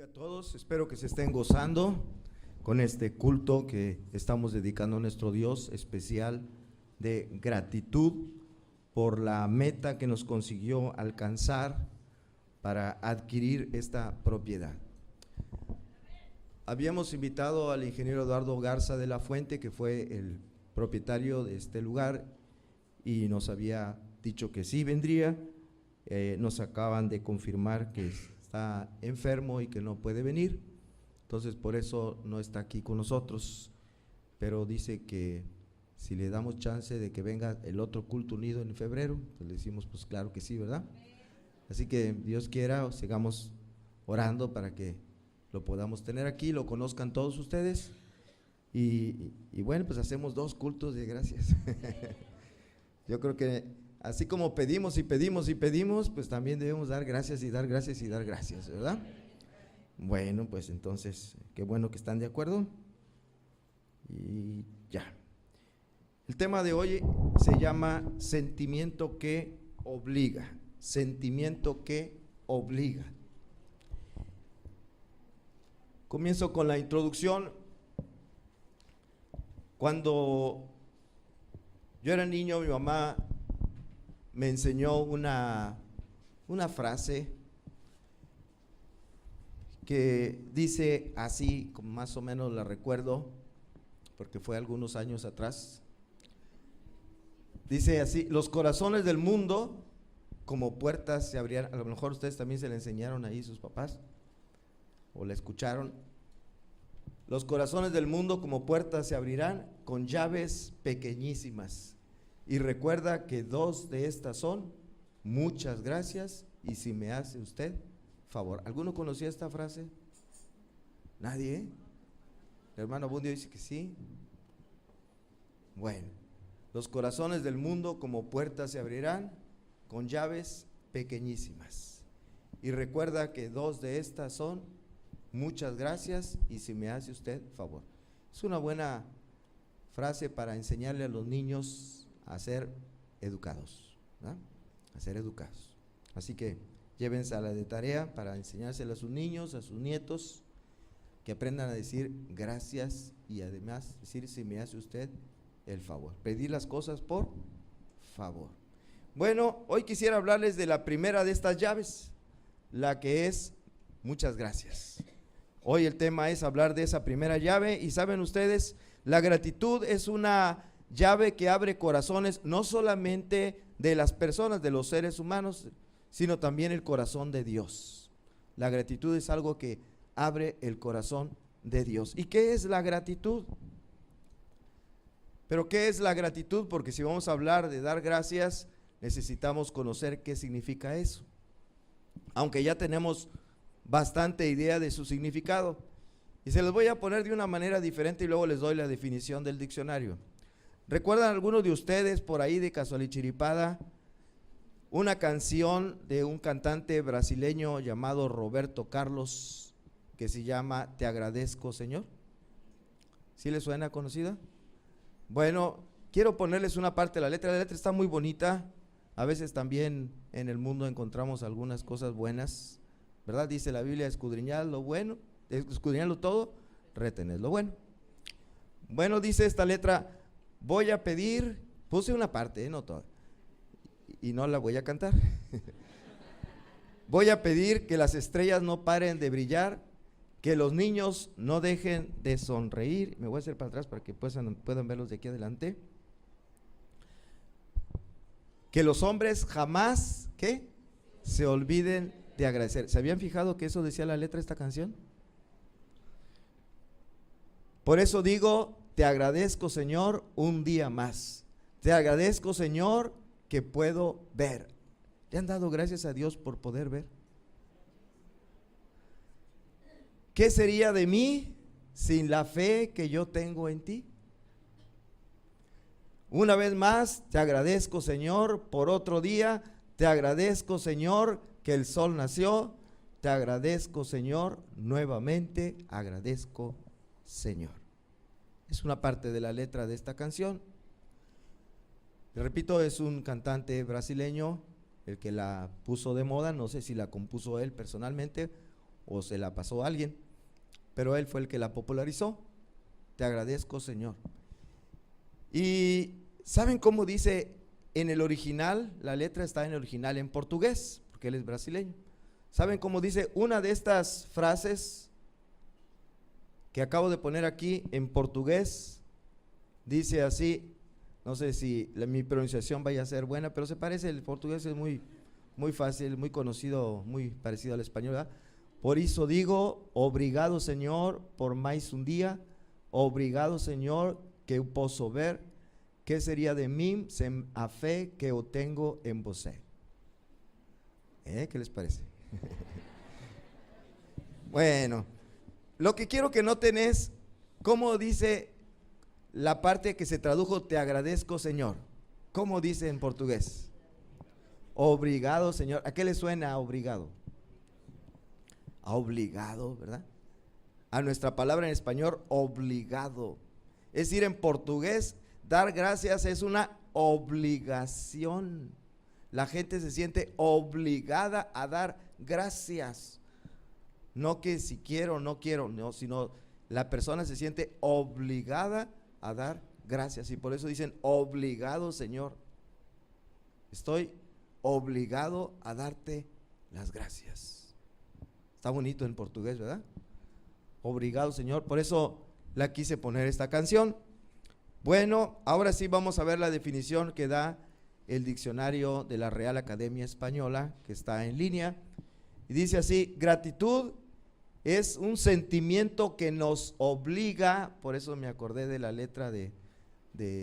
bendiga a todos, espero que se estén gozando con este culto que estamos dedicando a nuestro Dios especial de gratitud por la meta que nos consiguió alcanzar para adquirir esta propiedad. Habíamos invitado al ingeniero Eduardo Garza de la Fuente, que fue el propietario de este lugar, y nos había dicho que sí vendría. Nos acaban de confirmar que está enfermo y que no puede venir, entonces por eso no está aquí con nosotros, pero dice que si le damos chance de que venga el otro culto unido en febrero, pues le decimos pues claro que sí, ¿verdad? Así que Dios quiera, sigamos orando para que lo podamos tener aquí, lo conozcan todos ustedes y bueno, pues hacemos 2 cultos de gracias. Yo creo que así como pedimos y pedimos y pedimos, pues también debemos dar gracias y dar gracias y dar gracias, ¿verdad? Bueno, pues entonces, qué bueno que están de acuerdo. Y ya. El tema de hoy se llama sentimiento que obliga. Sentimiento que obliga. Comienzo con la introducción. Cuando yo era niño, mi mamá me enseñó una frase que dice así, como más o menos la recuerdo, porque fue algunos años atrás. Dice así: los corazones del mundo como puertas se abrirán. A lo mejor ustedes también se la enseñaron ahí sus papás, o la escucharon. Los corazones del mundo como puertas se abrirán con llaves pequeñísimas. Y recuerda que 2 de estas son muchas gracias y si me hace usted favor. ¿Alguno conocía esta frase? ¿Nadie? El hermano Abundio dice que sí. Bueno, los corazones del mundo como puertas se abrirán con llaves pequeñísimas. Y recuerda que 2 de estas son muchas gracias y si me hace usted favor. Es una buena frase para enseñarle a los niños a ser educados, ¿verdad? A ser educados. Así que llévense a la de tarea para enseñársela a sus niños, a sus nietos, que aprendan a decir gracias y además decir si me hace usted el favor. Pedir las cosas por favor. Bueno, hoy quisiera hablarles de la primera de estas llaves, la que es muchas gracias. Hoy el tema es hablar de esa primera llave y saben ustedes, la gratitud es una llave que abre corazones no solamente de las personas, de los seres humanos, sino también el corazón de Dios. La gratitud es algo que abre el corazón de Dios. ¿Y qué es la gratitud? Pero ¿qué es la gratitud? Porque si vamos a hablar de dar gracias, necesitamos conocer qué significa eso. Aunque ya tenemos bastante idea de su significado. Y se los voy a poner de una manera diferente y luego les doy la definición del diccionario. ¿Recuerdan algunos de ustedes por ahí de casualichiripada una canción de un cantante brasileño llamado Roberto Carlos que se llama Te agradezco, Señor? ¿Sí les suena conocida? Bueno, quiero ponerles una parte de la letra está muy bonita. A veces también en el mundo encontramos algunas cosas buenas, ¿verdad? Dice la Biblia: escudriñad lo bueno, escudriñadlo todo, retened lo bueno. Bueno, dice esta letra: voy a pedir, puse una parte, no toda, y no la voy a cantar. Voy a pedir que las estrellas no paren de brillar, que los niños no dejen de sonreír. Me voy a hacer para atrás para que puedan verlos de aquí adelante. Que los hombres jamás, ¿qué? Se olviden de agradecer. ¿Se habían fijado que eso decía la letra de esta canción? Por eso digo: te agradezco, Señor, un día más. Te agradezco, Señor, que puedo ver. ¿Le han dado gracias a Dios por poder ver? ¿Qué sería de mí sin la fe que yo tengo en ti? Una vez más, te agradezco, Señor, por otro día. Te agradezco, Señor, que el sol nació. Te agradezco, Señor, nuevamente agradezco, Señor. Es una parte de la letra de esta canción. Repito, es un cantante brasileño el que la puso de moda. No sé si la compuso él personalmente o se la pasó a alguien, pero él fue el que la popularizó. Te agradezco, Señor. Y ¿saben cómo dice en el original? La letra está en el original en portugués, porque él es brasileño. ¿Saben cómo dice una de estas frases que acabo de poner aquí en portugués? Dice así, no sé si mi pronunciación vaya a ser buena, pero se parece, el portugués es muy fácil, muy conocido, muy parecido al español, ¿verdad? Por eso digo, obrigado, Señor, por mais un día, obrigado, Señor, que eu posso ver que sería de mí sem a fe que eu tengo en você. ¿Qué les parece? Bueno, lo que quiero que noten es cómo dice la parte que se tradujo, te agradezco, Señor. ¿Cómo dice en portugués? Obrigado, Señor. ¿A qué le suena obrigado? A obligado, ¿verdad? A nuestra palabra en español, obligado. Es decir, en portugués, dar gracias es una obligación. La gente se siente obligada a dar gracias. No que si quiero o no quiero, no, sino la persona se siente obligada a dar gracias. Y por eso dicen, obligado, Señor. Estoy obligado a darte las gracias. Está bonito en portugués, ¿verdad? Obrigado, Señor. Por eso la quise poner esta canción. Bueno, ahora sí vamos a ver la definición que da el diccionario de la Real Academia Española, que está en línea. Y dice así: gratitud es un sentimiento que nos obliga, por eso me acordé de la letra de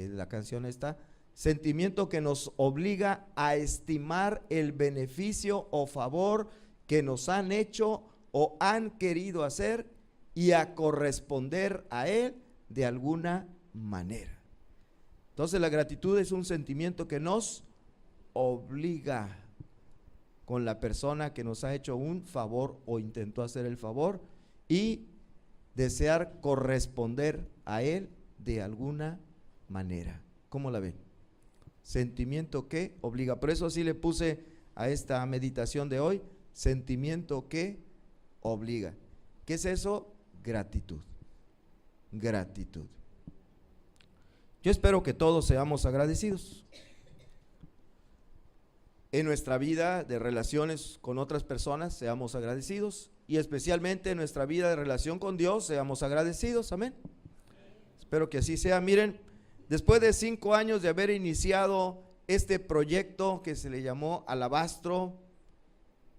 la canción esta, sentimiento que nos obliga a estimar el beneficio o favor que nos han hecho o han querido hacer y a corresponder a él de alguna manera. Entonces la gratitud es un sentimiento que nos obliga con la persona que nos ha hecho un favor o intentó hacer el favor y desear corresponder a él de alguna manera. ¿Cómo la ven? Sentimiento que obliga. Por eso así le puse a esta meditación de hoy, sentimiento que obliga. ¿Qué es eso? Gratitud. Gratitud. Yo espero que todos seamos agradecidos. En nuestra vida de relaciones con otras personas seamos agradecidos, y especialmente en nuestra vida de relación con Dios seamos agradecidos. Amén. Espero que así sea. Miren, después de 5 años de haber iniciado este proyecto que se le llamó Alabastro,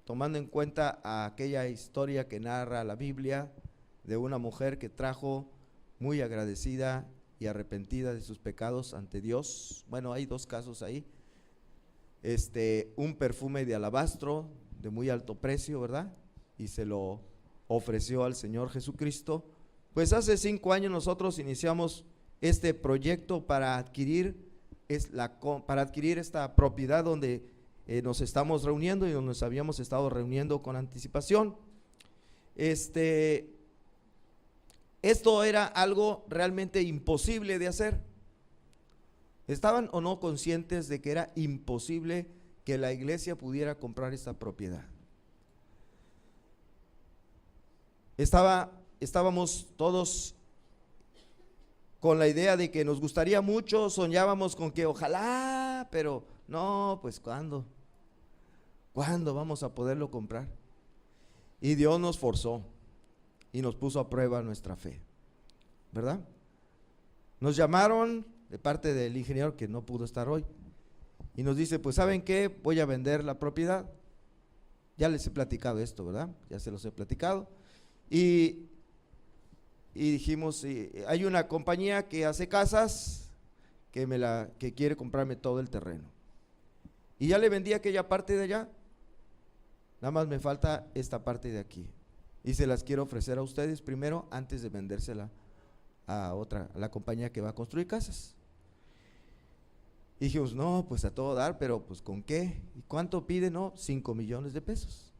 tomando en cuenta aquella historia que narra la Biblia de una mujer que trajo muy agradecida y arrepentida de sus pecados ante Dios. Bueno, hay 2 casos ahí. Un perfume de alabastro de muy alto precio, ¿verdad? Y se lo ofreció al Señor Jesucristo. Pues hace 5 años nosotros iniciamos este proyecto para adquirir esta propiedad donde nos estamos reuniendo y donde nos habíamos estado reuniendo con anticipación. Esto era algo realmente imposible de hacer. ¿Estaban o no conscientes de que era imposible que la iglesia pudiera comprar esta propiedad? Estábamos todos con la idea de que nos gustaría mucho, soñábamos con que ojalá, pero no, pues ¿cuándo vamos a poderlo comprar? Y Dios nos forzó y nos puso a prueba nuestra fe, ¿verdad? Nos llamaron de parte del ingeniero que no pudo estar hoy y nos dice, pues ¿saben qué? Voy a vender la propiedad. Ya les he platicado esto, ¿verdad? Ya se los he platicado. Y dijimos, hay una compañía que hace casas que quiere comprarme todo el terreno. Y ya le vendí aquella parte de allá, nada más me falta esta parte de aquí. Y se las quiero ofrecer a ustedes primero antes de vendérsela a la compañía que va a construir casas. Y dijimos, no, pues a todo dar, pero pues ¿con qué? ¿Y cuánto pide? No, 5 millones de pesos.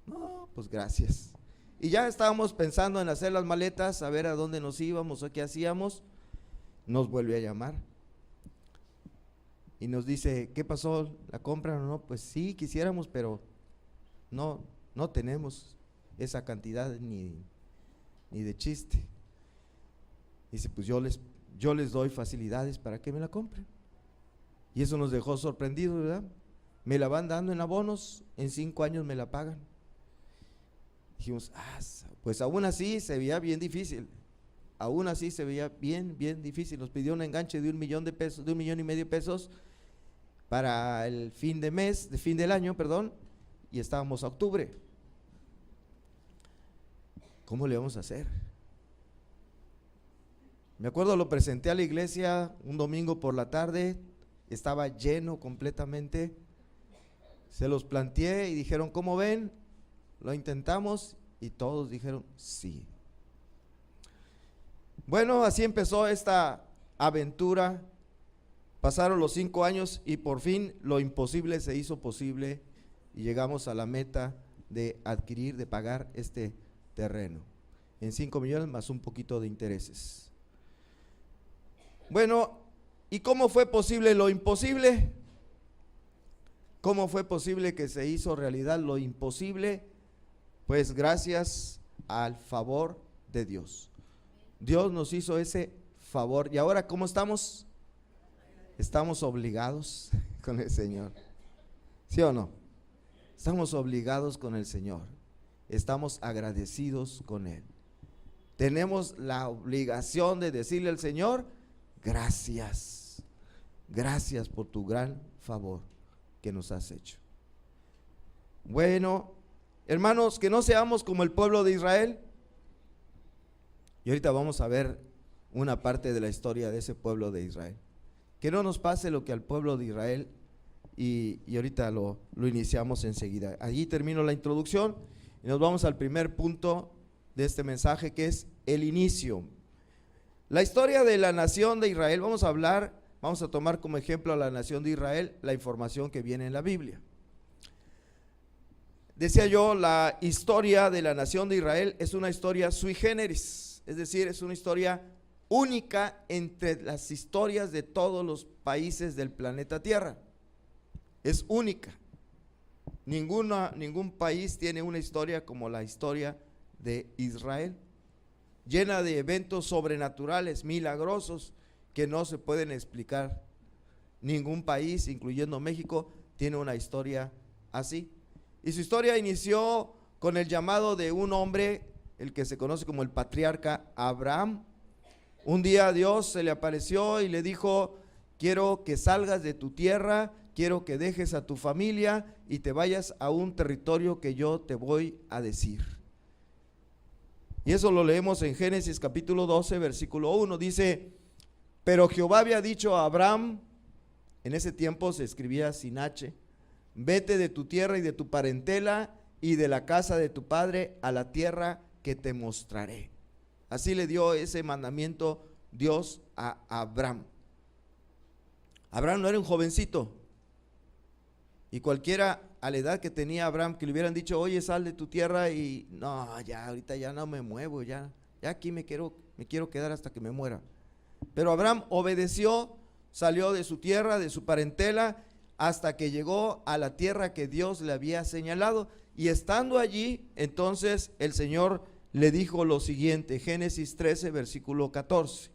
No, pues gracias. Y ya estábamos pensando en hacer las maletas, a ver a dónde nos íbamos o qué hacíamos. Nos vuelve a llamar y nos dice, ¿qué pasó? ¿La compra o no? Pues sí, quisiéramos, pero no tenemos. esa cantidad ni de chiste. Dice, pues yo les doy facilidades para que me la compren. Y eso nos dejó sorprendidos, ¿verdad? Me la van dando en abonos, en 5 años me la pagan. Dijimos, pues aún así se veía bien difícil. Aún así se veía bien difícil. Nos pidió un enganche de $1 millón de pesos, de $1,5 millones para el fin del año, y estábamos a octubre. ¿Cómo le vamos a hacer? Me acuerdo, lo presenté a la iglesia un domingo por la tarde, estaba lleno completamente. Se los planteé y dijeron, ¿cómo ven? Lo intentamos y todos dijeron sí. Bueno, así empezó esta aventura. Pasaron los 5 años y por fin lo imposible se hizo posible y llegamos a la meta de adquirir, de pagar este terreno en 5 millones más un poquito de intereses. Bueno, ¿y cómo fue posible lo imposible? ¿Cómo fue posible que se hizo realidad lo imposible? Pues gracias al favor de Dios. Dios nos hizo ese favor. ¿Y ahora cómo estamos? Estamos obligados con el Señor. ¿Sí o no? Estamos obligados con el Señor. Estamos agradecidos con Él. Tenemos la obligación de decirle al Señor, gracias. Gracias por tu gran favor que nos has hecho. Bueno, hermanos, que no seamos como el pueblo de Israel. Y ahorita vamos a ver una parte de la historia de ese pueblo de Israel. Que no nos pase lo que al pueblo de Israel, y ahorita lo iniciamos enseguida. Allí termino la introducción y nos vamos al primer punto de este mensaje, que es el inicio. La historia de la nación de Israel. Vamos a tomar como ejemplo a la nación de Israel, la información que viene en la Biblia. Decía yo, la historia de la nación de Israel es una historia sui generis. Es decir, es una historia única entre las historias de todos los países del planeta Tierra. Es única. Ningún país tiene una historia como la historia de Israel, llena de eventos sobrenaturales, milagrosos, que no se pueden explicar. Ningún país, incluyendo México, tiene una historia así. Y su historia inició con el llamado de un hombre, el que se conoce como el patriarca Abraham. Un día Dios se le apareció y le dijo, quiero que salgas de tu tierra, quiero que dejes a tu familia y te vayas a un territorio que yo te voy a decir. Y eso lo leemos en Génesis capítulo 12, versículo 1. Dice, pero Jehová había dicho a Abraham, en ese tiempo se escribía sin H, vete de tu tierra y de tu parentela y de la casa de tu padre a la tierra que te mostraré. Así le dio ese mandamiento Dios a Abraham. Abraham no era un jovencito, y cualquiera a la edad que tenía Abraham, que le hubieran dicho, oye, sal de tu tierra, y no, ya ahorita ya no me muevo, ya aquí me quiero quedar hasta que me muera. Pero Abraham obedeció, salió de su tierra, de su parentela, hasta que llegó a la tierra que Dios le había señalado, y estando allí, entonces el Señor le dijo lo siguiente, Génesis 13, versículo 14.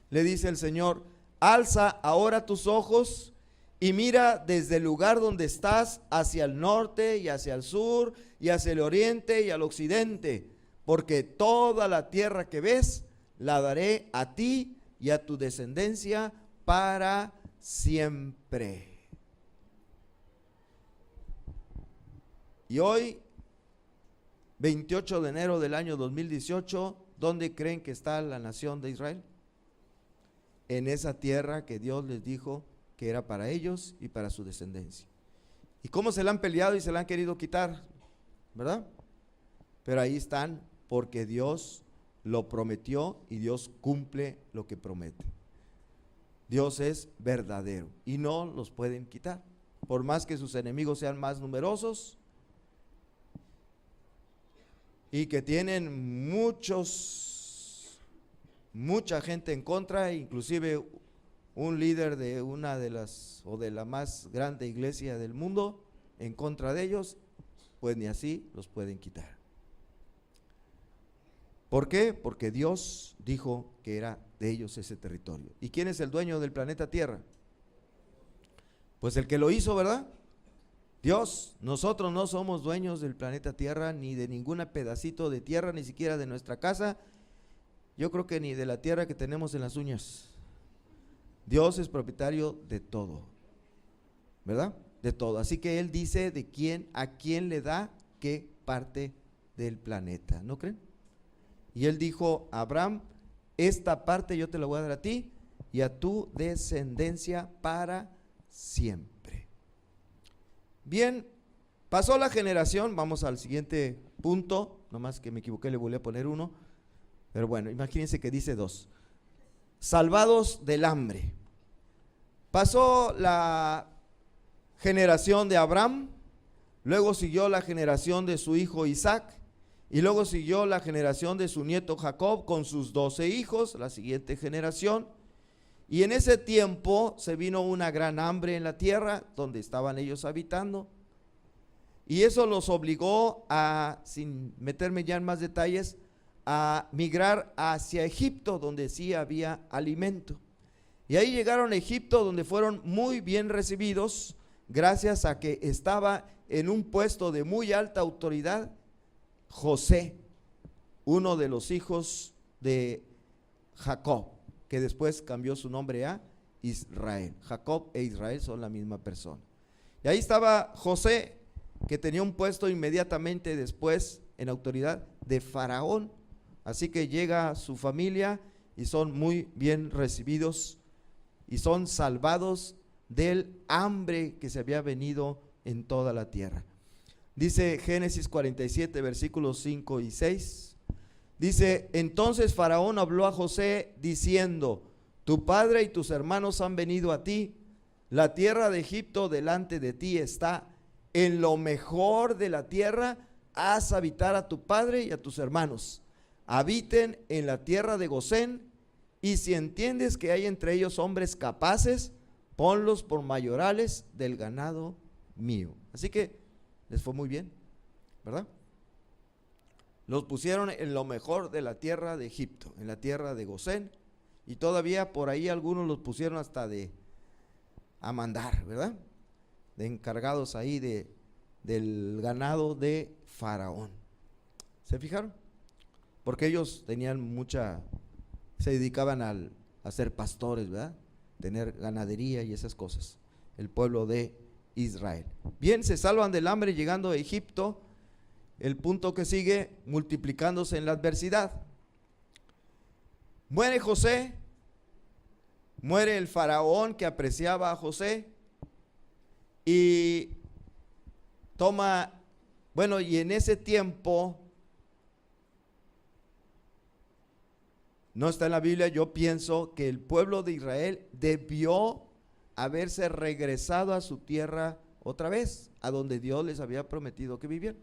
Le dice el Señor, alza ahora tus ojos y mira desde el lugar donde estás hacia el norte y hacia el sur y hacia el oriente y al occidente, porque toda la tierra que ves la daré a ti y a tu descendencia para siempre. Y hoy, 28 de enero del año 2018, ¿dónde creen que está la nación de Israel? En esa tierra que Dios les dijo que era para ellos y para su descendencia. ¿Y cómo se la han peleado y se la han querido quitar? ¿Verdad? Pero ahí están porque Dios lo prometió y Dios cumple lo que promete. Dios es verdadero y no los pueden quitar. Por más que sus enemigos sean más numerosos y que tienen mucha gente en contra, inclusive un líder de una de las o de la más grande iglesia del mundo en contra de ellos, pues ni así los pueden quitar. ¿Por qué? Porque Dios dijo que era de ellos ese territorio. ¿Y quién es el dueño del planeta Tierra? Pues el que lo hizo, ¿verdad? Dios. Nosotros no somos dueños del planeta Tierra, ni de ningún pedacito de tierra, ni siquiera de nuestra casa. Yo creo que ni de la tierra que tenemos en las uñas. Dios es propietario de todo, ¿verdad? De todo. Así que Él dice de quién, a quién le da qué parte del planeta, ¿no creen? Y Él dijo a Abraham: esta parte yo te la voy a dar a ti y a tu descendencia para siempre. Bien, pasó la generación. Vamos al siguiente punto. Nomás que me equivoqué, le volví a poner uno. Pero bueno, imagínense que dice 2. Salvados del hambre. Pasó la generación de Abraham, luego siguió la generación de su hijo Isaac, y luego siguió la generación de su nieto Jacob con sus 12 hijos, la siguiente generación. Y en ese tiempo se vino una gran hambre en la tierra donde estaban ellos habitando, y eso los obligó a, sin meterme ya en más detalles, a migrar hacia Egipto, donde sí había alimento. Y ahí llegaron a Egipto, donde fueron muy bien recibidos, gracias a que estaba en un puesto de muy alta autoridad José, uno de los hijos de Jacob, que después cambió su nombre a Israel. Jacob e Israel son la misma persona. Y ahí estaba José, que tenía un puesto inmediatamente después en autoridad de Faraón. Así que llega su familia y son muy bien recibidos y son salvados del hambre que se había venido en toda la tierra. Dice Génesis 47, versículos 5 y 6. Dice: entonces Faraón habló a José diciendo: tu padre y tus hermanos han venido a ti, la tierra de Egipto delante de ti está, en lo mejor de la tierra haz habitar a tu padre y a tus hermanos, habiten en la tierra de Gosén, y si entiendes que hay entre ellos hombres capaces, ponlos por mayorales del ganado mío. Así que les fue muy bien, ¿verdad? Los pusieron en lo mejor de la tierra de Egipto, en la tierra de Gosén, y todavía por ahí algunos los pusieron hasta a mandar, ¿verdad? De encargados ahí del ganado de Faraón. ¿Se fijaron? Porque ellos tenían se dedicaban a ser pastores, ¿verdad? Tener ganadería y esas cosas. El pueblo de Israel. Bien, se salvan del hambre llegando a Egipto. El punto que sigue, multiplicándose en la adversidad. Muere José, muere el faraón que apreciaba a José y y en ese tiempo, no está en la Biblia, yo pienso que el pueblo de Israel debió haberse regresado a su tierra otra vez, a donde Dios les había prometido que vivieran.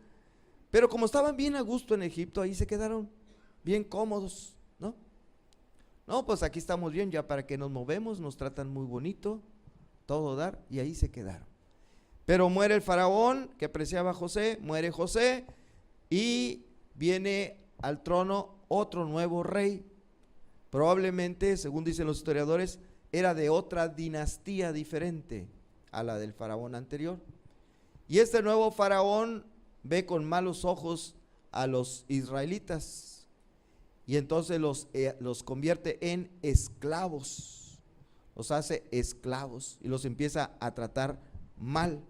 Pero como estaban bien a gusto en Egipto, ahí se quedaron bien cómodos, ¿no? No, pues aquí estamos bien, ya para que nos movemos, nos tratan muy bonito, todo dar, y ahí se quedaron. Pero muere el faraón que apreciaba a José, muere José, y viene al trono otro nuevo rey. Probablemente, según dicen los historiadores, era de otra dinastía diferente a la del faraón anterior. Y este nuevo faraón ve con malos ojos a los israelitas y entonces los convierte en esclavos, los hace esclavos y los empieza a tratar mal.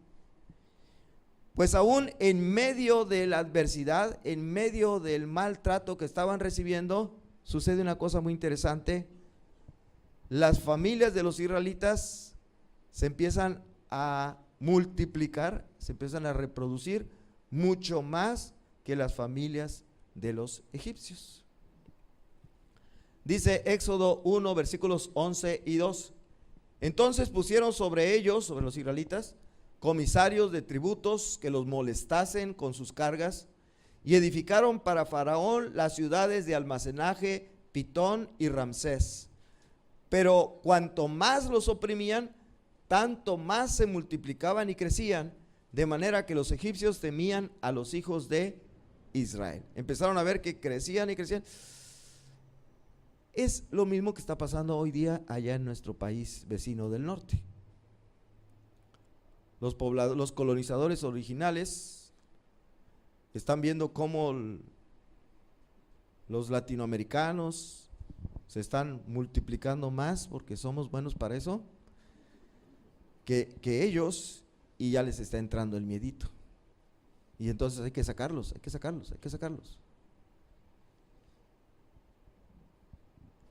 Pues aún en medio de la adversidad, en medio del maltrato que estaban recibiendo, sucede una cosa muy interesante. Las familias de los israelitas se empiezan a multiplicar, se empiezan a reproducir mucho más que las familias de los egipcios. Dice Éxodo 1, versículos 11 y 2. Entonces pusieron sobre ellos, sobre los israelitas, comisarios de tributos que los molestasen con sus cargas, y edificaron para Faraón las ciudades de almacenaje, Pitón y Ramsés. Pero cuanto más los oprimían, tanto más se multiplicaban y crecían, de manera que los egipcios temían a los hijos de Israel. Empezaron a ver que crecían y crecían. Es lo mismo que está pasando hoy día allá en nuestro país vecino del norte. Los colonizadores originales están viendo cómo los latinoamericanos se están multiplicando más porque somos buenos para eso que ellos, y ya les está entrando el miedito. Y entonces hay que sacarlos.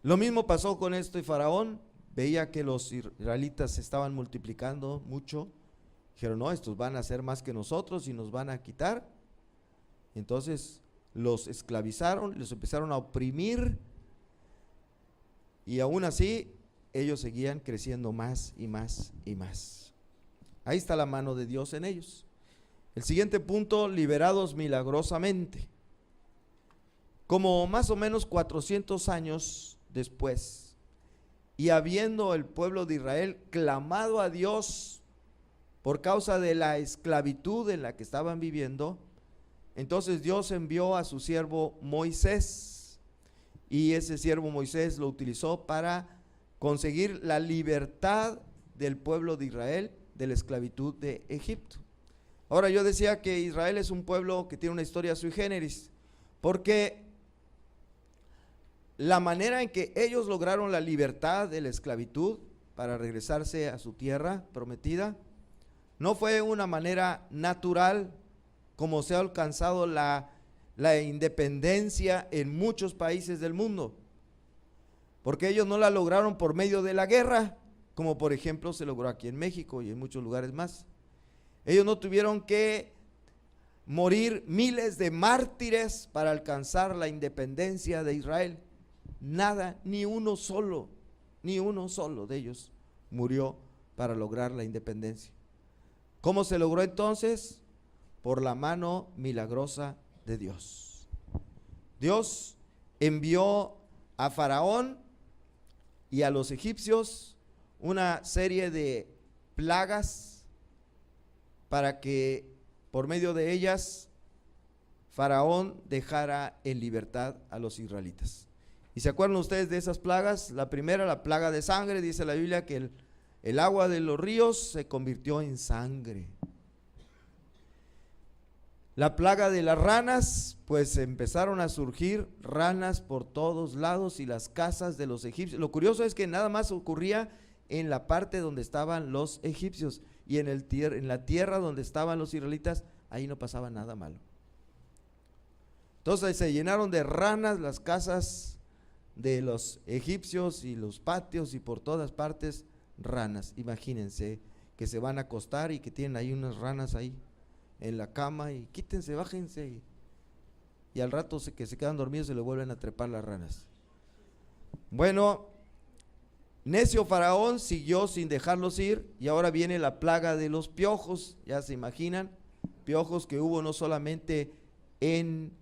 Lo mismo pasó con esto, y Faraón veía que los israelitas se estaban multiplicando mucho. Dijeron, no, estos van a ser más que nosotros y nos van a quitar. Entonces los esclavizaron, los empezaron a oprimir, y aún así ellos seguían creciendo más y más y más. Ahí está la mano de Dios en ellos. El siguiente punto, liberados milagrosamente. Como más o menos 400 años después, y habiendo el pueblo de Israel clamado a Dios por causa de la esclavitud en la que estaban viviendo, entonces Dios envió a su siervo Moisés, y ese siervo Moisés lo utilizó para conseguir la libertad del pueblo de Israel de la esclavitud de Egipto. Ahora, yo decía que Israel es un pueblo que tiene una historia sui generis, porque la manera en que ellos lograron la libertad de la esclavitud para regresarse a su tierra prometida no fue una manera natural, como se ha alcanzado la independencia en muchos países del mundo, porque ellos no la lograron por medio de la guerra, como por ejemplo se logró aquí en México y en muchos lugares más. Ellos no tuvieron que morir miles de mártires para alcanzar la independencia de Israel. Nada, ni uno solo de ellos murió para lograr la independencia. ¿Cómo se logró entonces? Por la mano milagrosa de Dios. Dios envió a Faraón y a los egipcios una serie de plagas para que por medio de ellas Faraón dejara en libertad a los israelitas. ¿Y se acuerdan ustedes de esas plagas? La primera, la plaga de sangre, dice la Biblia que el agua de los ríos se convirtió en sangre. La plaga de las ranas, pues empezaron a surgir ranas por todos lados y las casas de los egipcios. Lo curioso es que nada más ocurría en la parte donde estaban los egipcios, y en la tierra donde estaban los israelitas, ahí no pasaba nada malo. Entonces se llenaron de ranas las casas de los egipcios y los patios, y por todas partes ranas. Imagínense que se van a acostar y que tienen ahí unas ranas ahí en la cama, y quítense, bájense, y al rato que se quedan dormidos se le vuelven a trepar las ranas. Bueno, necio Faraón siguió sin dejarlos ir, y ahora viene la plaga de los piojos. Ya se imaginan, piojos que hubo no solamente en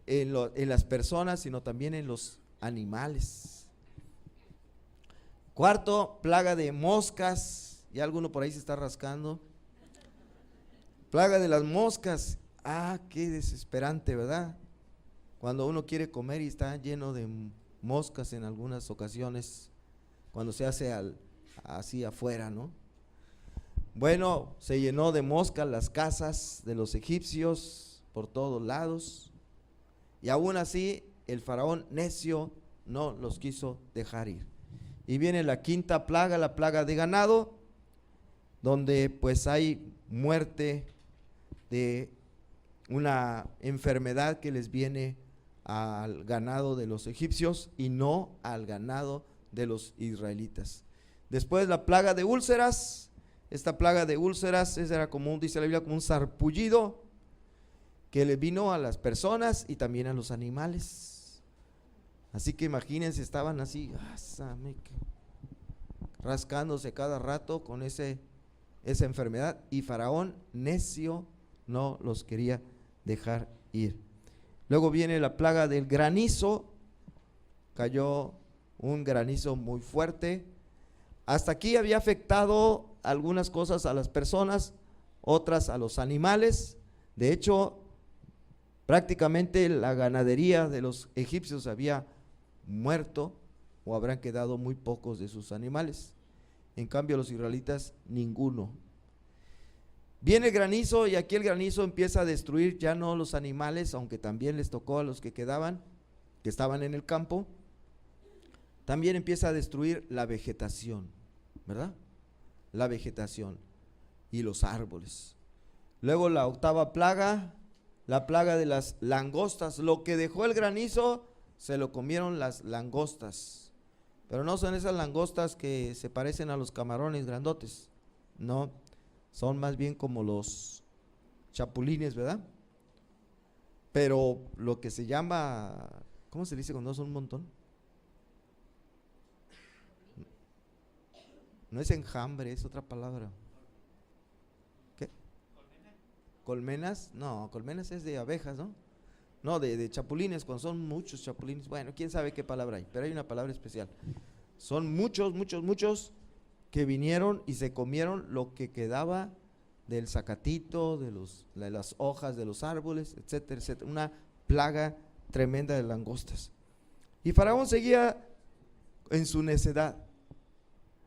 las personas, sino también en los animales. Cuarto, plaga de moscas. Ya alguno por ahí se está rascando. Plaga de las moscas. Ah, qué desesperante, ¿verdad? Cuando uno quiere comer y está lleno de moscas en algunas ocasiones, cuando se hace así afuera, ¿no? Bueno, se llenó de moscas las casas de los egipcios por todos lados, y aún así el faraón necio no los quiso dejar ir. Y viene la quinta plaga, la plaga de ganado, donde pues hay muerte de una enfermedad que les viene al ganado de los egipcios y no al ganado de los israelitas. Después la plaga de úlceras. Esta plaga de úlceras era como, dice la Biblia, como un sarpullido que le vino a las personas y también a los animales. Así que imagínense, estaban así rascándose cada rato con esa enfermedad, y Faraón necio no los quería dejar ir. Luego viene la plaga del granizo. Cayó un granizo muy fuerte. Hasta aquí había afectado algunas cosas a las personas, otras a los animales. De hecho, Prácticamente la ganadería de los egipcios había muerto o habrán quedado muy pocos de sus animales. En cambio los israelitas ninguno. Viene el granizo y aquí el granizo empieza a destruir ya no los animales, aunque también les tocó a los que quedaban, que estaban en el campo. También empieza a destruir la vegetación, ¿verdad? La vegetación y los árboles. Luego la octava plaga, la plaga de las langostas. Lo que dejó el granizo se lo comieron las langostas, pero no son esas langostas que se parecen a los camarones grandotes, no, son más bien como los chapulines, ¿verdad? Pero lo que se llama, ¿cómo se dice cuando son un montón? No es enjambre, es otra palabra. ¿Qué? ¿Colmenas? No, colmenas es de abejas, ¿no? No, de chapulines, cuando son muchos chapulines. Bueno, quién sabe qué palabra hay, pero hay una palabra especial. Son muchos que vinieron y se comieron lo que quedaba del zacatito, de las hojas de los árboles, etcétera, etcétera. Una plaga tremenda de langostas. Y Faraón seguía en su necedad.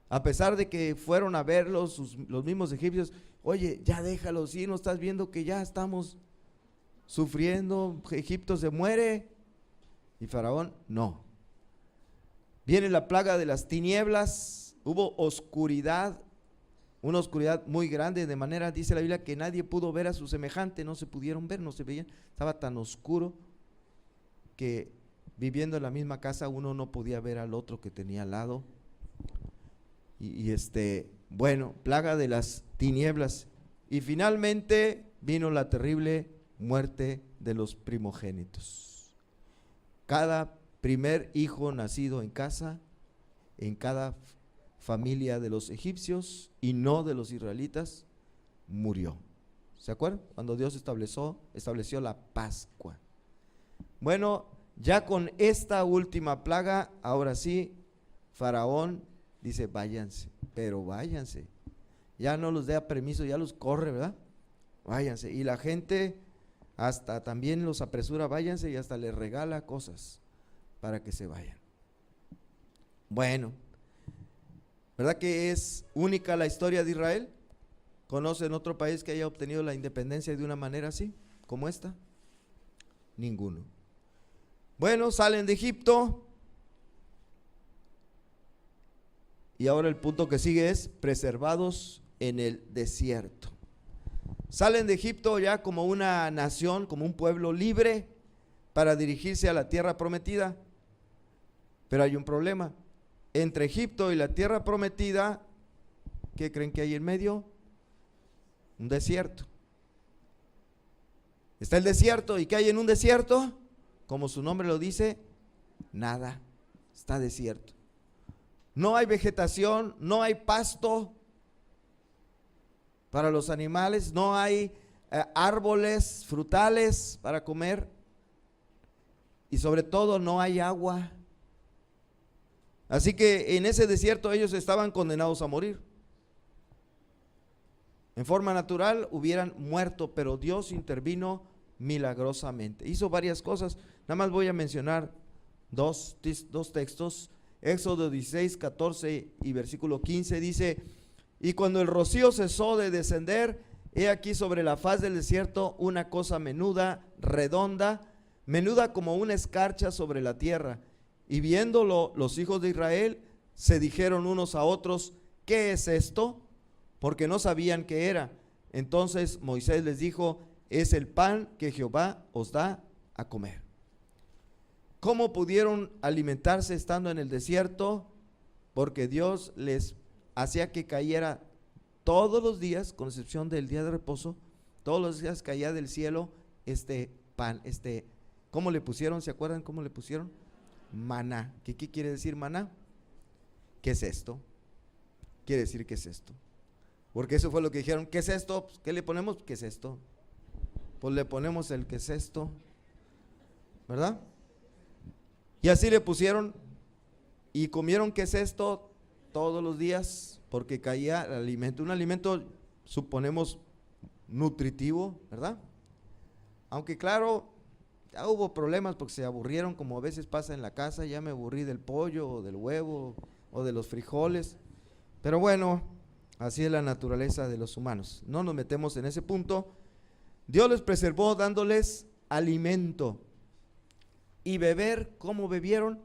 A pesar de que fueron a verlos los mismos egipcios, oye, ya déjalos ir, no estás viendo que ya estamos sufriendo, Egipto se muere. Y Faraón, no. Viene la plaga de las tinieblas, hubo oscuridad, una oscuridad muy grande, de manera, dice la Biblia, que nadie pudo ver a su semejante, no se pudieron ver, no se veían, estaba tan oscuro que viviendo en la misma casa uno no podía ver al otro que tenía al lado. Bueno, plaga de las tinieblas. Y finalmente vino la terrible muerte de los primogénitos. Cada primer hijo nacido en casa, en cada familia de los egipcios y no de los israelitas, murió. ¿Se acuerdan? Cuando Dios estableció la Pascua. Bueno, ya con esta última plaga, ahora sí, Faraón dice, váyanse, pero váyanse. Ya no los da permiso, ya los corre, ¿verdad? Váyanse. Y la gente hasta también los apresura, váyanse, y hasta les regala cosas para que se vayan. Bueno, ¿verdad que es única la historia de Israel? ¿Conocen otro país que haya obtenido la independencia de una manera así, como esta? Ninguno. Bueno, salen de Egipto. Y ahora el punto que sigue es preservados en el desierto. Salen de Egipto ya como una nación, como un pueblo libre para dirigirse a la tierra prometida. Pero hay un problema. Entre Egipto y la tierra prometida, ¿qué creen que hay en medio? Un desierto. Está el desierto. ¿Y qué hay en un desierto? Como su nombre lo dice, nada. Está desierto. No hay vegetación, no hay pasto para los animales, no hay árboles frutales para comer y sobre todo no hay agua. Así que en ese desierto ellos estaban condenados a morir. En forma natural hubieran muerto, pero Dios intervino milagrosamente. Hizo varias cosas, nada más voy a mencionar dos textos. Éxodo 16, 14 y versículo 15 dice: y cuando el rocío cesó de descender, he aquí sobre la faz del desierto una cosa menuda, redonda, menuda como una escarcha sobre la tierra. Y viéndolo los hijos de Israel se dijeron unos a otros: ¿qué es esto? Porque no sabían qué era. Entonces Moisés les dijo: es el pan que Jehová os da a comer. ¿Cómo pudieron alimentarse estando en el desierto? Porque Dios les hacía que cayera todos los días, con excepción del día de reposo, todos los días caía del cielo este pan, ¿cómo le pusieron? ¿Se acuerdan cómo le pusieron? Maná. ¿Qué quiere decir maná? ¿Qué es esto? Quiere decir ¿qué es esto? Porque eso fue lo que dijeron. ¿Qué es esto? Pues, ¿qué le ponemos? ¿Qué es esto? Pues le ponemos el ¿qué es esto? ¿Verdad? Y así le pusieron y comieron ¿qué es esto? Todos los días, porque caía el alimento, un alimento suponemos nutritivo, ¿verdad? Aunque claro, Ya hubo problemas porque se aburrieron, como a veces pasa en la casa, ya me aburrí del pollo o del huevo o de los frijoles. Pero bueno, así es la naturaleza de los humanos. No nos metemos en ese punto. Dios les preservó dándoles alimento y beber. ¿Cómo bebieron?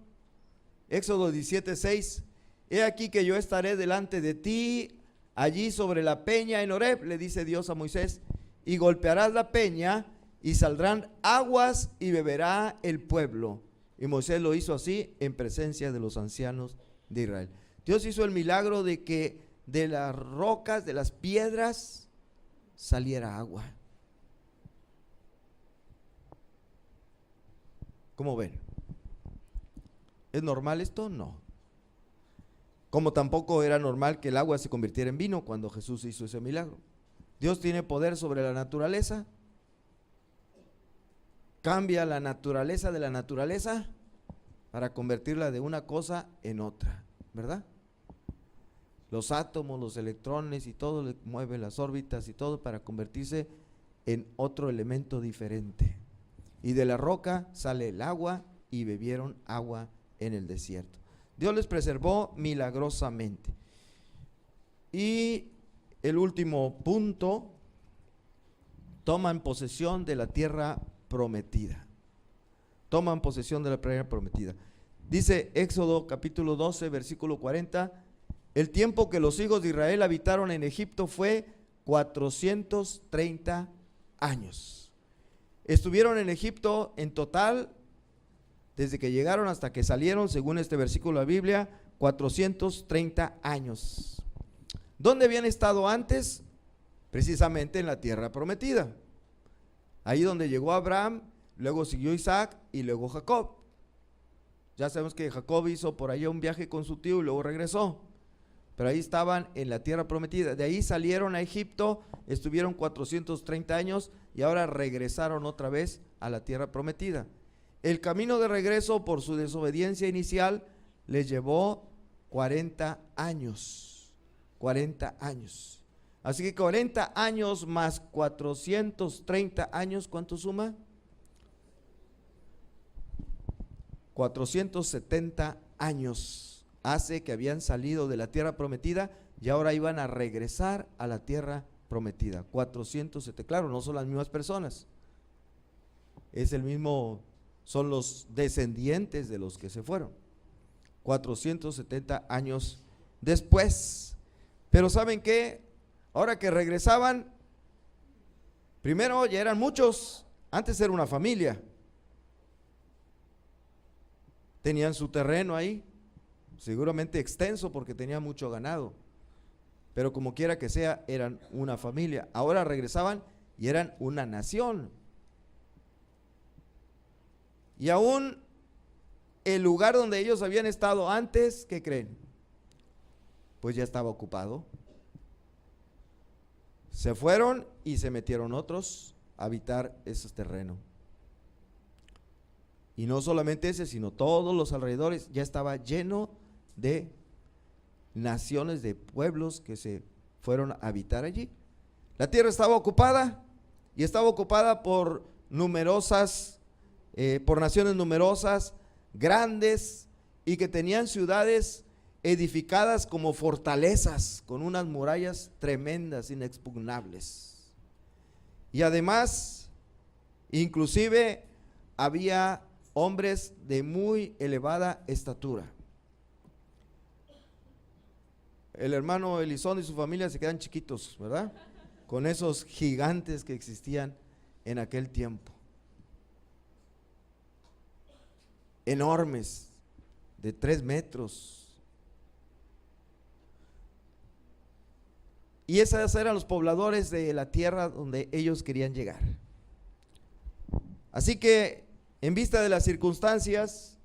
Éxodo 17:6. He aquí que yo estaré delante de ti allí sobre la peña en Horeb, le dice Dios a Moisés, y golpearás la peña y saldrán aguas y beberá el pueblo. Y Moisés lo hizo así en presencia de los ancianos de Israel. Dios hizo el milagro de que de las rocas, de las piedras, saliera agua. ¿Cómo ven? ¿Es normal esto? No. Como tampoco era normal que el agua se convirtiera en vino cuando Jesús hizo ese milagro. Dios tiene poder sobre la naturaleza. Cambia la naturaleza de la naturaleza para convertirla de una cosa en otra, ¿verdad? Los átomos, los electrones y todo, le mueve las órbitas y todo para convertirse en otro elemento diferente. Y de la roca sale el agua y bebieron agua en el desierto. Dios les preservó milagrosamente. Y el último punto, toman posesión de la tierra prometida. Toman posesión de la tierra prometida. Dice Éxodo capítulo 12, versículo 40, el tiempo que los hijos de Israel habitaron en Egipto fue 430 años. Estuvieron en Egipto en total, desde que llegaron hasta que salieron, según este versículo de la Biblia, 430 años. ¿Dónde habían estado antes? Precisamente en la tierra prometida. Ahí donde llegó Abraham, luego siguió Isaac y luego Jacob. Ya sabemos que Jacob hizo por allá un viaje con su tío y luego regresó. Pero ahí estaban en la tierra prometida. De ahí salieron a Egipto, estuvieron 430 años y ahora regresaron otra vez a la tierra prometida. El camino de regreso por su desobediencia inicial les llevó 40 años. 40 años. Así que 40 años más 430 años, ¿cuánto suma? 470 años hace que habían salido de la tierra prometida y ahora iban a regresar a la tierra prometida. 470, claro, no son las mismas personas. Es el mismo, son los descendientes de los que se fueron. 470 años después. Pero ¿saben qué? Ahora que regresaban, primero ya eran muchos, antes era una familia. Tenían su terreno ahí, seguramente extenso porque tenían mucho ganado. Pero como quiera que sea, eran una familia. Ahora regresaban y eran una nación. Y aún el lugar donde ellos habían estado antes, ¿qué creen? Pues ya estaba ocupado. Se fueron y se metieron otros a habitar ese terreno. Y no solamente ese, sino todos los alrededores, ya estaba lleno de naciones, de pueblos que se fueron a habitar allí. La tierra estaba ocupada y estaba ocupada por numerosas, por naciones numerosas, grandes y que tenían ciudades edificadas como fortalezas con unas murallas tremendas, inexpugnables. Y además, inclusive había hombres de muy elevada estatura. El hermano Elizondo y su familia se quedan chiquitos, ¿verdad? Con esos gigantes que existían en aquel tiempo. Enormes, de 3 metros. Y esos eran los pobladores de la tierra donde ellos querían llegar. Así que, en vista de las circunstancias,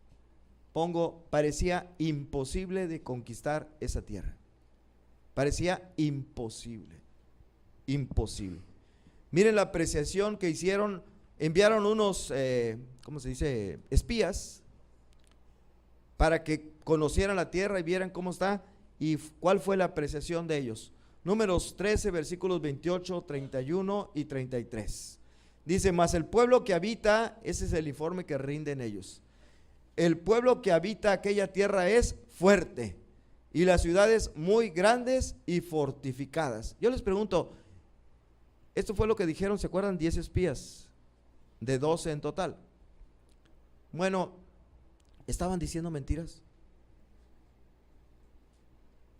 parecía imposible de conquistar esa tierra. Parecía imposible, imposible. Miren la apreciación que hicieron, enviaron unos, ¿cómo se dice? Espías, para que conocieran la tierra y vieran cómo está y cuál fue la apreciación de ellos. Números 13, versículos 28, 31 y 33. Dice, mas el pueblo que habita, ese es el informe que rinden ellos. El pueblo que habita aquella tierra es fuerte y las ciudades muy grandes y fortificadas. Yo les pregunto, esto fue lo que dijeron, ¿se acuerdan? 10 espías, de 12 en total. Bueno, ¿estaban diciendo mentiras?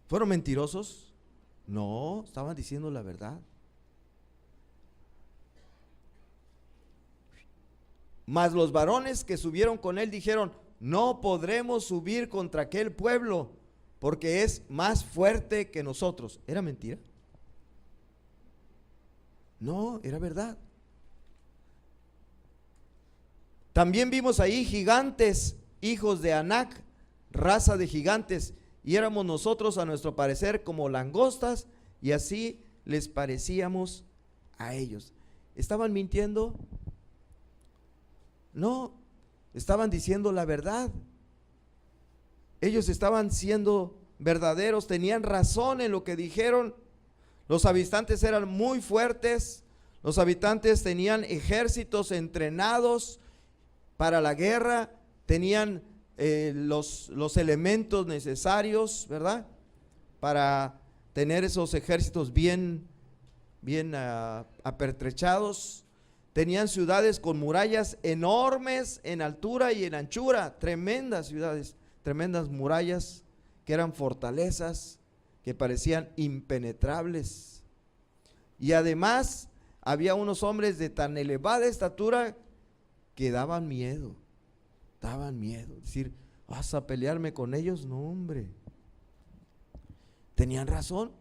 ¿Fueron mentirosos? No, estaban diciendo la verdad. Mas los varones que subieron con él dijeron, no podremos subir contra aquel pueblo, porque es más fuerte que nosotros. ¿Era mentira? No, era verdad. También vimos ahí gigantes, hijos de Anac, raza de gigantes, y éramos nosotros a nuestro parecer como langostas, y así les parecíamos a ellos. ¿Estaban mintiendo? No, estaban diciendo la verdad. Ellos estaban siendo verdaderos, tenían razón en lo que dijeron. Los habitantes eran muy fuertes, los habitantes tenían ejércitos entrenados para la guerra, tenían los elementos necesarios, ¿verdad? Para tener esos ejércitos bien apertrechados. Tenían ciudades con murallas enormes en altura y en anchura, tremendas ciudades, tremendas murallas que eran fortalezas que parecían impenetrables. Y además había unos hombres de tan elevada estatura que daban miedo. Decir, ¿vas a pelearme con ellos? No, hombre. Tenían razón.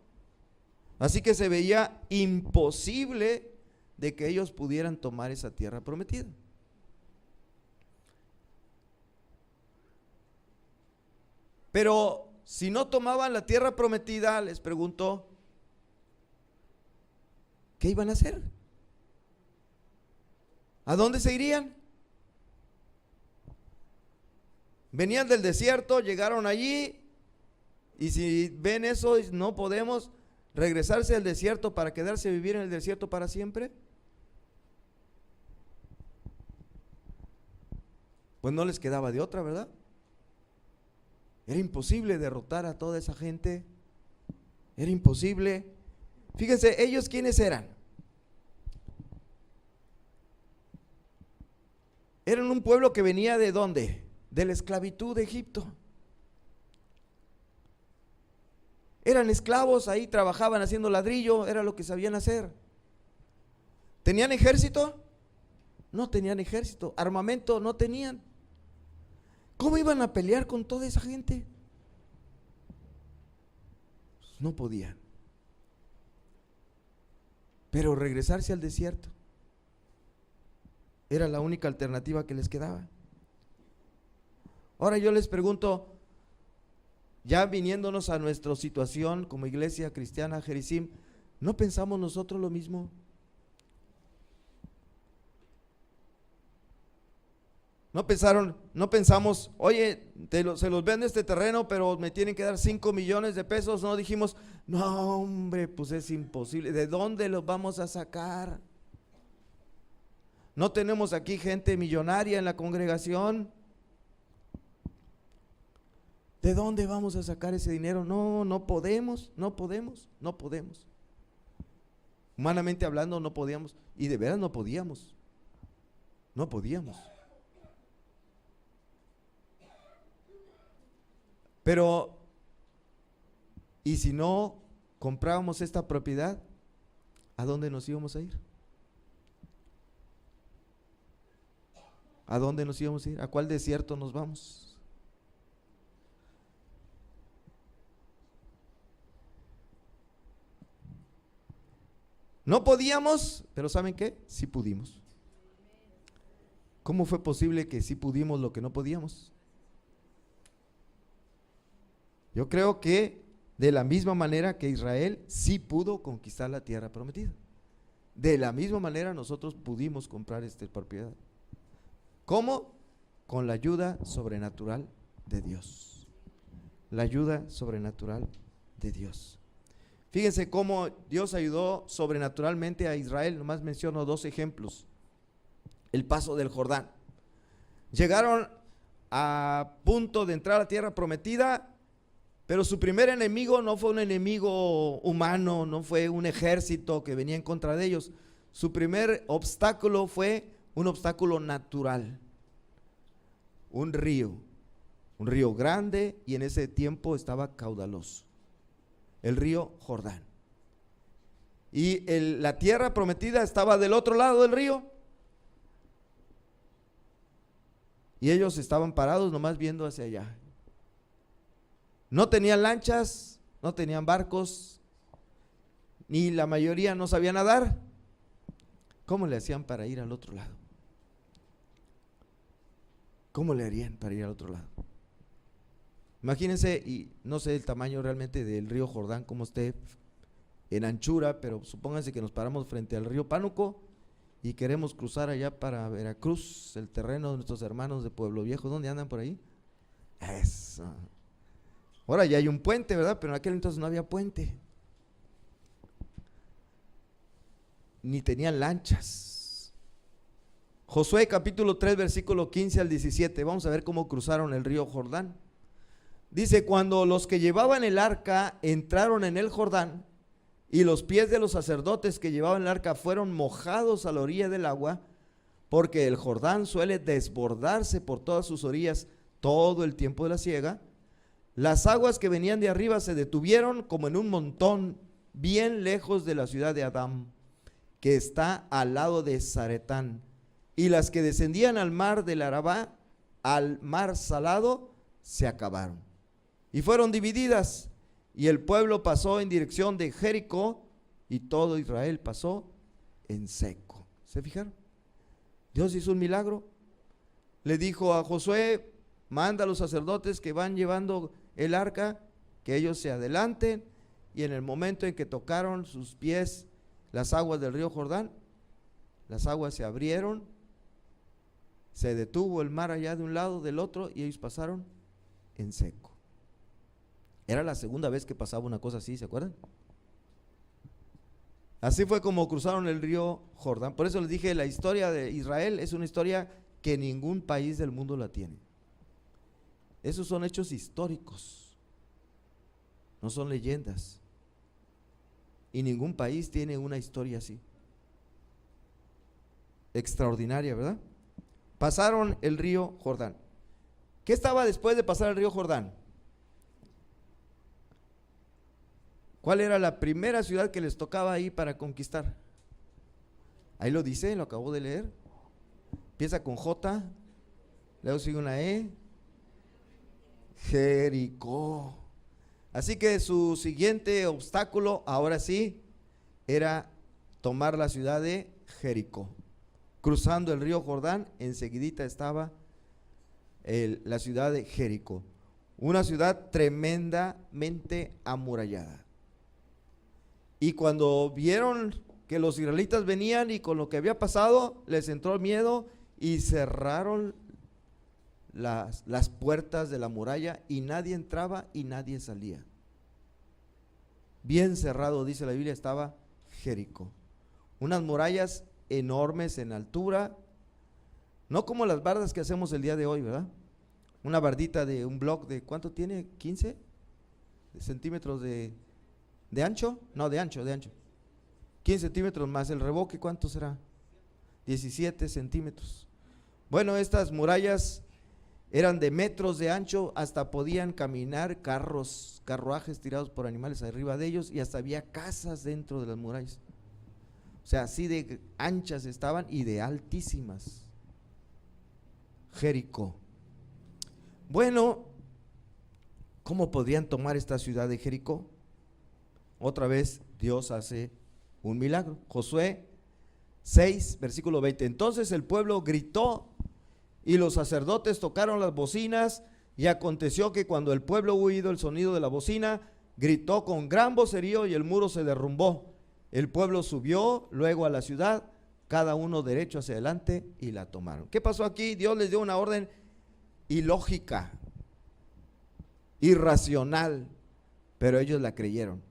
Así que se veía imposible de que ellos pudieran tomar esa tierra prometida. Pero si no tomaban la tierra prometida, les pregunto, ¿qué iban a hacer? ¿A dónde se irían? Venían del desierto, llegaron allí, y si ven eso, no podemos regresarse al desierto para quedarse a vivir en el desierto para siempre. Pues no les quedaba de otra, ¿verdad? Era imposible derrotar a toda esa gente. Era imposible. Fíjense, ellos ¿quiénes eran? Eran un pueblo que venía ¿de dónde? De la esclavitud de Egipto. Eran esclavos, ahí trabajaban haciendo ladrillo, era lo que sabían hacer. ¿Tenían ejército? No tenían ejército. Armamento no tenían. ¿Cómo iban a pelear con toda esa gente? No podían. Pero regresarse al desierto era la única alternativa que les quedaba. Ahora yo les pregunto, ya viniéndonos a nuestra situación como iglesia cristiana Jerisim, ¿no pensamos nosotros lo mismo? No pensamos, oye, se los vende este terreno, pero me tienen que dar 5 millones de pesos. No dijimos, no hombre, pues es imposible. ¿De dónde los vamos a sacar? No tenemos aquí gente millonaria en la congregación. ¿De dónde vamos a sacar ese dinero? No podemos. Humanamente hablando no podíamos, y de veras no podíamos. Pero, ¿y si no comprábamos esta propiedad? ¿A dónde nos íbamos a ir? ¿A dónde nos íbamos a ir? ¿A cuál desierto nos vamos? No podíamos, pero ¿saben qué? Sí pudimos. ¿Cómo fue posible que sí pudimos lo que no podíamos? Yo creo que de la misma manera que Israel sí pudo conquistar la tierra prometida, de la misma manera nosotros pudimos comprar esta propiedad. ¿Cómo? Con la ayuda sobrenatural de Dios. La ayuda sobrenatural de Dios. Fíjense cómo Dios ayudó sobrenaturalmente a Israel. Nomás menciono 2 ejemplos. el paso del Jordán. Llegaron a punto de entrar a la tierra prometida, pero su primer enemigo no fue un enemigo humano, no fue un ejército que venía en contra de ellos. Su primer obstáculo fue un obstáculo natural, un río grande, y en ese tiempo estaba caudaloso, el río Jordán. Y la tierra prometida estaba del otro lado del río, y ellos estaban parados nomás viendo hacia allá. No tenían lanchas, no tenían barcos, ni la mayoría no sabía nadar. ¿Cómo le hacían para ir al otro lado? ¿Cómo le harían para ir al otro lado? Imagínense, y no sé el tamaño realmente del río Jordán, cómo esté en anchura, pero supónganse que nos paramos frente al río Pánuco y queremos cruzar allá para Veracruz, el terreno de nuestros hermanos de Pueblo Viejo. ¿Dónde andan por ahí? Eso. Ahora ya hay un puente, ¿verdad? Pero en aquel entonces no había puente, ni tenían lanchas. Josué capítulo 3 versículo 15 al 17, vamos a ver cómo cruzaron el río Jordán. Dice: cuando los que llevaban el arca entraron en el Jordán, y los pies de los sacerdotes que llevaban el arca fueron mojados a la orilla del agua, porque el Jordán suele desbordarse por todas sus orillas todo el tiempo de la siega, las aguas que venían de arriba se detuvieron como en un montón, bien lejos de la ciudad de Adam, que está al lado de Zaretán, y las que descendían al mar del Arabá, al mar salado, se acabaron y fueron divididas, y el pueblo pasó en dirección de Jericó, y todo Israel pasó en seco. ¿Se fijaron? Dios hizo un milagro. Le dijo a Josué: manda a los sacerdotes que van llevando el arca, que ellos se adelanten, y en el momento en que tocaron sus pies las aguas del río Jordán, las aguas se abrieron, se detuvo el mar allá de un lado, del otro, y ellos pasaron en seco. Era la segunda vez que pasaba una cosa así, ¿se acuerdan? Así fue como cruzaron el río Jordán. Por eso les dije, la historia de Israel es una historia que ningún país del mundo la tiene. Esos son hechos históricos, no son leyendas. Y ningún país tiene una historia así. Extraordinaria, ¿verdad? Pasaron el río Jordán. ¿Qué estaba después de pasar el río Jordán? ¿Cuál era la primera ciudad que les tocaba ahí para conquistar? Ahí lo dice, lo acabo de leer. Empieza con J, luego sigue una E. Jericó. Así que su siguiente obstáculo, ahora sí, era tomar la ciudad de Jericó. Cruzando el río Jordán, enseguidita estaba la ciudad de Jericó. Una ciudad tremendamente amurallada. Y cuando vieron que los israelitas venían y con lo que había pasado, les entró miedo y cerraron las puertas de la muralla, y nadie entraba y nadie salía. Bien cerrado, dice la Biblia, estaba Jericó. Unas murallas enormes en altura, no como las bardas que hacemos el día de hoy, ¿verdad? Una bardita de un block de, ¿cuánto tiene? ¿15 centímetros de ancho? No, de ancho. 15 centímetros más el revoque, ¿cuánto será? 17 centímetros. Bueno, estas murallas eran de metros de ancho, hasta podían caminar carruajes tirados por animales arriba de ellos, y hasta había casas dentro de las murallas. O sea, así de anchas estaban y de altísimas. Jericó. Bueno, ¿cómo podrían tomar esta ciudad de Jericó? Otra vez Dios hace un milagro. Josué 6, versículo 20. Entonces el pueblo gritó, y los sacerdotes tocaron las bocinas, y aconteció que cuando el pueblo hubo oído el sonido de la bocina, gritó con gran vocerío, y el muro se derrumbó. El pueblo subió luego a la ciudad, cada uno derecho hacia adelante, y la tomaron. ¿Qué pasó aquí? Dios les dio una orden ilógica, irracional, pero ellos la creyeron.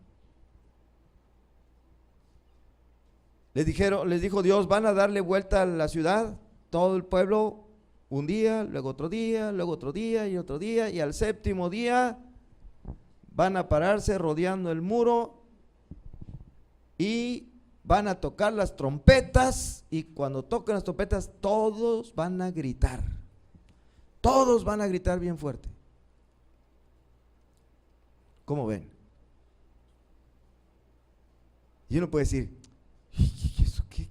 Les dijo Dios: van a darle vuelta a la ciudad, todo el pueblo un día, luego otro día, luego otro día y otro día, y al séptimo día van a pararse rodeando el muro y van a tocar las trompetas, y cuando toquen las trompetas todos van a gritar bien fuerte. ¿Cómo ven? Y uno puede decir, ¿y eso qué?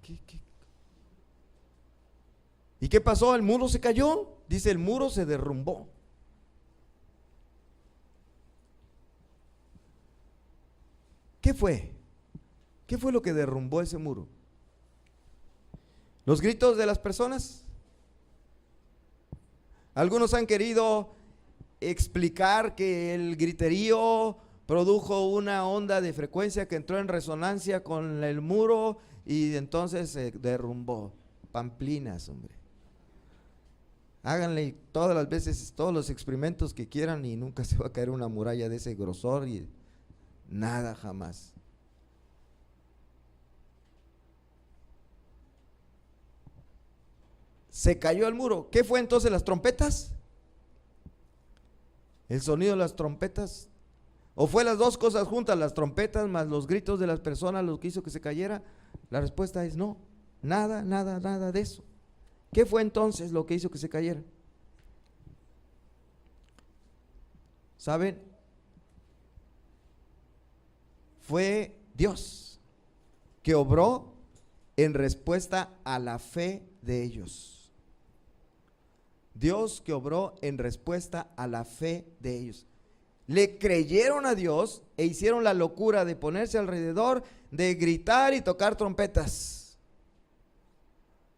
¿Y qué pasó? ¿El muro se cayó? Dice, el muro se derrumbó. ¿Qué fue? ¿Qué fue lo que derrumbó ese muro? ¿Los gritos de las personas? Algunos han querido explicar que el griterío produjo una onda de frecuencia que entró en resonancia con el muro y entonces se derrumbó. Pamplinas, hombre. Háganle todas las veces, todos los experimentos que quieran y nunca se va a caer una muralla de ese grosor y nada, jamás. Se cayó el muro. ¿Qué fue entonces? ¿Las trompetas? ¿El sonido de las trompetas? ¿O fue las dos cosas juntas, las trompetas más los gritos de las personas lo que hizo que se cayera? La respuesta es no, nada de eso. ¿Qué fue entonces lo que hizo que se cayera? ¿Saben? Fue Dios que obró en respuesta a la fe de ellos. Dios que obró en respuesta a la fe de ellos. Le creyeron a Dios e hicieron la locura de ponerse alrededor, de gritar y tocar trompetas.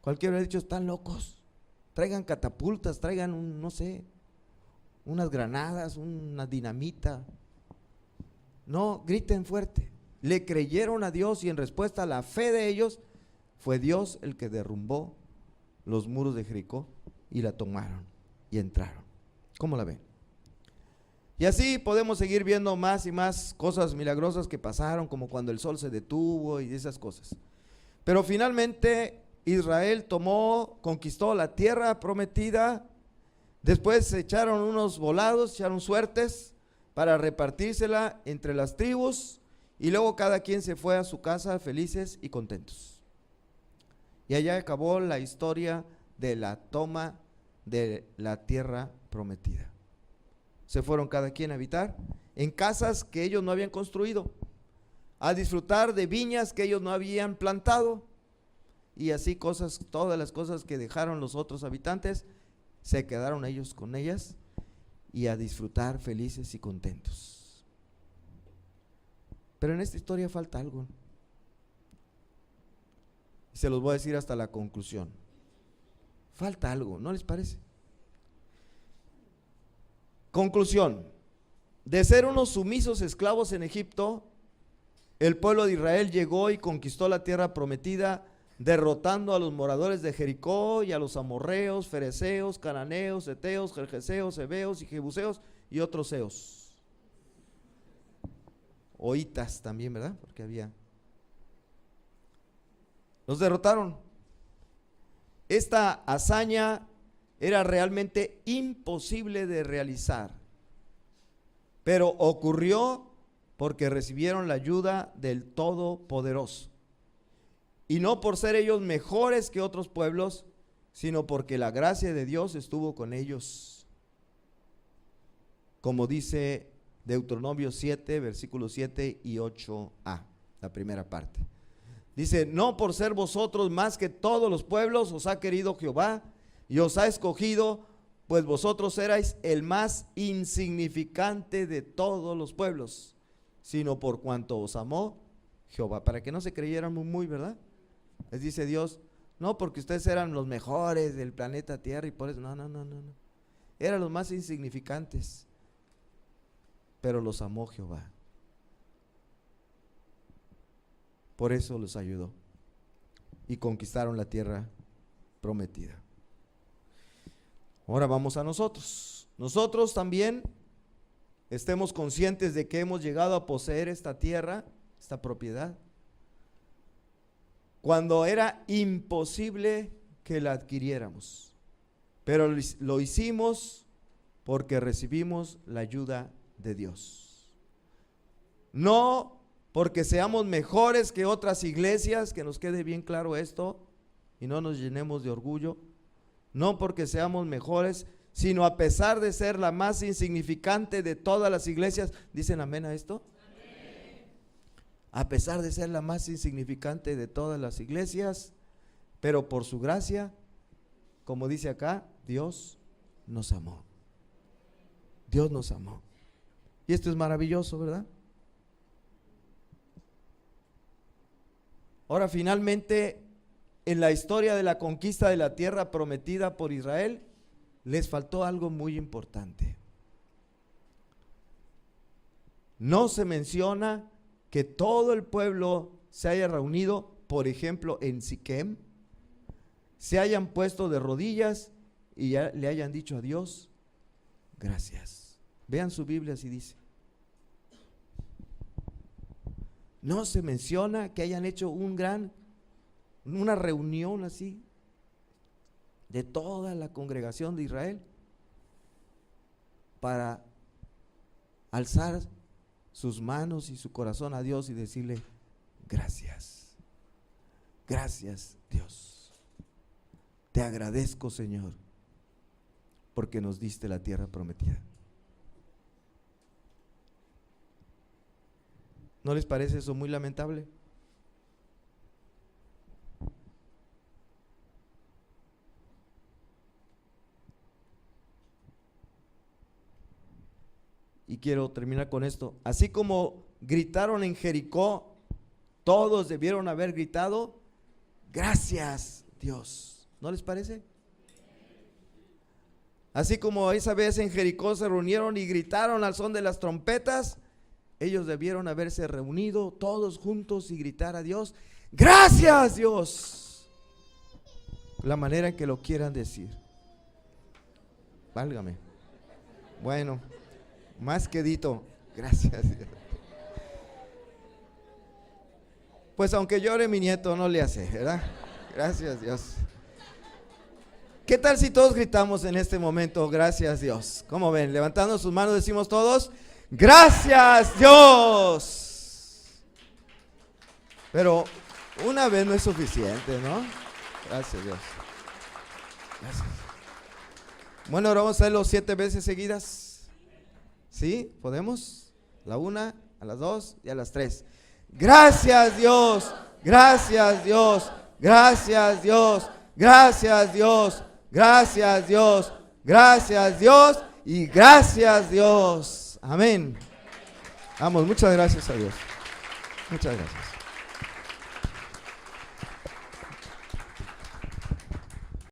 Cualquiera hubiera dicho, están locos, traigan catapultas, traigan no sé, unas granadas, una dinamita. No, griten fuerte. Le creyeron a Dios y en respuesta a la fe de ellos, fue Dios el que derrumbó los muros de Jericó y la tomaron y entraron. ¿Cómo la ven? Y así podemos seguir viendo más y más cosas milagrosas que pasaron, como cuando el sol se detuvo y esas cosas. Pero finalmente Israel conquistó la tierra prometida. Después se echaron unos volados, echaron suertes para repartírsela entre las tribus, y luego cada quien se fue a su casa felices y contentos. Y allá acabó la historia de la toma de la tierra prometida. Se fueron cada quien a habitar en casas que ellos no habían construido, a disfrutar de viñas que ellos no habían plantado, y así todas las cosas que dejaron los otros habitantes, se quedaron ellos con ellas y a disfrutar felices y contentos. Pero en esta historia falta algo. Se los voy a decir hasta la conclusión. Falta algo, ¿no les parece? Conclusión: de ser unos sumisos esclavos en Egipto, el pueblo de Israel llegó y conquistó la tierra prometida, derrotando a los moradores de Jericó y a los amorreos, fereceos, cananeos, heteos, gergeseos, heveos y jebuseos y otros seos. Oitas también, ¿verdad? Porque había. Los derrotaron. Esta hazaña era realmente imposible de realizar, pero ocurrió porque recibieron la ayuda del Todopoderoso. Y no por ser ellos mejores que otros pueblos, sino porque la gracia de Dios estuvo con ellos. Como dice Deuteronomio 7, versículos 7 y 8a, la primera parte. Dice, no por ser vosotros más que todos los pueblos os ha querido Jehová y os ha escogido, pues vosotros erais el más insignificante de todos los pueblos, sino por cuanto os amó Jehová. Para que no se creyeran muy, ¿verdad? Les dice Dios, no porque ustedes eran los mejores del planeta Tierra y por eso, no. Eran los más insignificantes, pero los amó Jehová. Por eso los ayudó y conquistaron la tierra prometida. Ahora vamos a nosotros. Nosotros también estemos conscientes de que hemos llegado a poseer esta tierra, esta propiedad, cuando era imposible que la adquiriéramos, pero lo hicimos porque recibimos la ayuda de Dios. No porque seamos mejores que otras iglesias, que nos quede bien claro esto y no nos llenemos de orgullo. No porque seamos mejores, sino a pesar de ser la más insignificante de todas las iglesias. ¿Dicen amén a esto? Amén. A pesar de ser la más insignificante de todas las iglesias, pero por su gracia, como dice acá, Dios nos amó. Dios nos amó. Y esto es maravilloso, ¿verdad? Ahora, finalmente, en la historia de la conquista de la tierra prometida por Israel, les faltó algo muy importante. No se menciona que todo el pueblo se haya reunido, por ejemplo, en Siquem, se hayan puesto de rodillas y ya le hayan dicho a Dios, gracias. Vean su Biblia si dice. No se menciona que hayan hecho una reunión así de toda la congregación de Israel para alzar sus manos y su corazón a Dios y decirle gracias. Gracias, Dios. Te agradezco, Señor, porque nos diste la tierra prometida. ¿No les parece eso muy lamentable? Y quiero terminar con esto. Así como gritaron en Jericó, todos debieron haber gritado, gracias, Dios. ¿No les parece? Así como esa vez en Jericó se reunieron y gritaron al son de las trompetas, ellos debieron haberse reunido todos juntos y gritar a Dios, gracias, Dios. La manera en que lo quieran decir. Válgame. Bueno, más quedito, gracias, Dios. Pues aunque llore mi nieto, no le hace, ¿verdad? Gracias, Dios. ¿Qué tal si todos gritamos en este momento, gracias, Dios? ¿Cómo ven? Levantando sus manos decimos todos, gracias, Dios. Pero una vez no es suficiente, ¿no? Gracias, Dios. Gracias. Bueno, ahora vamos a hacerlo 7 veces seguidas. ¿Sí? ¿Podemos? La 1, a las 2 y a las 3. Gracias, Dios. Gracias, Dios. Gracias, Dios. Gracias, Dios. Gracias, Dios. Gracias, Dios. Y gracias, Dios. Amén. Vamos, muchas gracias a Dios. Muchas gracias.